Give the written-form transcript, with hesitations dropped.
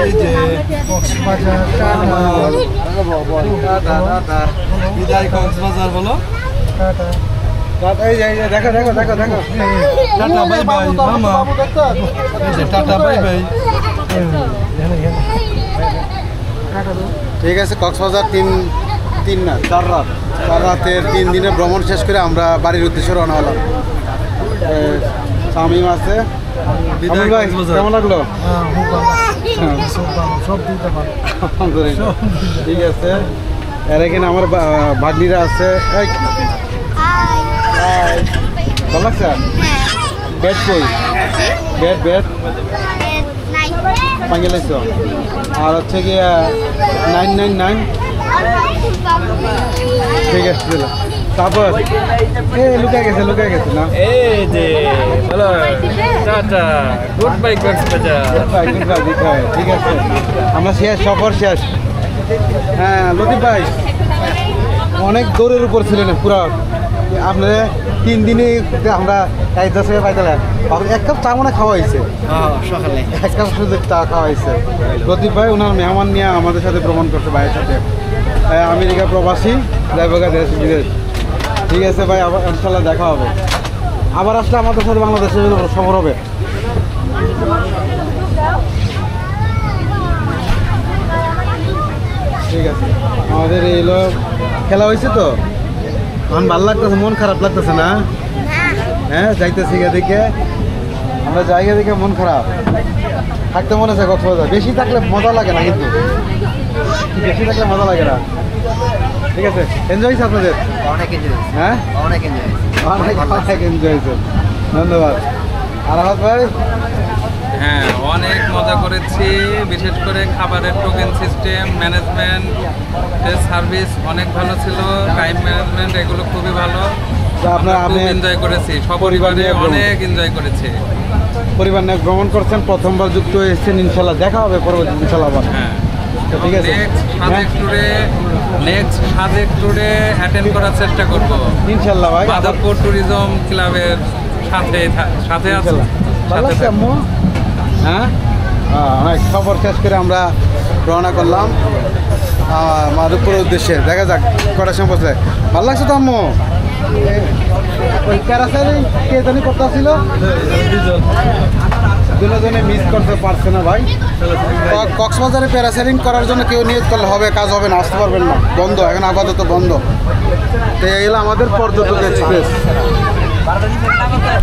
এই যে কক্সবাজার বিদায় কক্সবাজার বলো এই যে দেখো দেখো দেখো দেখো টাটা বাই বাই মামা এই যে টাটা বাই বাই ঠিক আছে কক্সবাজার তিন না 4 রাতের 3 দিনে ভ্রমণ শেষ করে আমরা বাড়ির উদ্দেশ্যে রওনা হলাম শামিম আছে বিদায় ভাই কক্সবাজার কেমন লাগলো সব দিতে পারো আলহামদুলিল্লাহ ঠিক আছে এর এখানে আমার ভাগ্নিরা আছে ভালো লাগছে ব্যাট কই ব্যাট পাঙ্গেলাইছ আর হচ্ছে কি 999 ঠিক আছে দিল তারপর লুকায় গেছে না এই যে hello tata good bye Cox's Bazar ঠিক আছে আমরা শেষ সফর শেষ হ্যাঁ লতিফ ভাই অনেক দৌড়ের উপর ছিলেন পুরো আপনার 3 দিনে আমরা 10 টাকা পাইতাম এক কাপ চা মনে খাওয়া হয়েছে সকালে এক কাপ শুধু চা খাওয়া হয়েছে লতিফ ভাই ওনার মেহমান নিয়ে আমাদের সাথে ভ্রমণ করতে ভাইয়ের সাথে আমেরিকা প্রবাসী যাইবাগা দেশ বিদেশ ঠিক আছে ভাই আবার ইনশাল্লাহ দেখা হবে আবার আসলে আমাদের সাথে বাংলাদেশে সফর হবে ঠিক আছে আমাদের এই হলো খেলা হয়েছে তো এখন ভালো লাগতেছে মন খারাপ লাগতেছে না হ্যাঁ যাইতেছি দেখে আমরা জায়গা দেখে মন খারাপ থাকতে মনে আছে কক্সবাজার বেশি থাকলে মজা লাগে না কিন্তু বেশি থাকলে মজা লাগে না ঠিক আছে এনজয় হয়েছে আপনাদের অনেক এনজয় হ্যাঁ অনেক এনজয় অনেক এনজয় হয়েছে ধন্যবাদ আরাফাত ভাই হ্যাঁ অনেক মজা করেছি বিশেষ করে খাবারের টোকেন সিস্টেম ম্যানেজমেন্ট সার্ভিস অনেক ভালো ছিল টাইম ম্যানেজমেন্ট এগুলো খুবই ভালো আপনার খুব এনজয় করেছি সপরিবারে অনেক এনজয় করেছি পরিবার নিয়ে ভ্রমণ করছেন প্রথমবার যুক্ত হয়েছেন ইনশাল্লাহ দেখা হবে পরবর্তী ইনশাল্লাহ আবার হ্যাঁ ঠিক আছে নেক্সট সাজেক ট্যুরে অ্যাটেন্ড করার চেষ্টা করব ইনশাল্লাহ ভাই মাধবপুর ট্যুরিজম ক্লাবের সাথে আছে ভালো লাগছে আম্মু হ্যাঁ অনেক খবর শেষ করে আমরা রওনা করলাম মাধবপুরের উদ্দেশ্যে দেখা যাক কটার সময় পৌঁছলে ভালো লাগছে তো আম্মু ওই প্যারাসাইলিং কে জানি করতে ছিল দুজনে মিস করতে পারছে না ভাই কক্সবাজারে প্যারাসেলিং করার জন্য কেউ নিয়োগ করলে হবে কাজ হবে না আসতে পারবেন না বন্ধ এখন আপাতত বন্ধ তো এগুলো আমাদের পর্যটক এক্সপ্রেস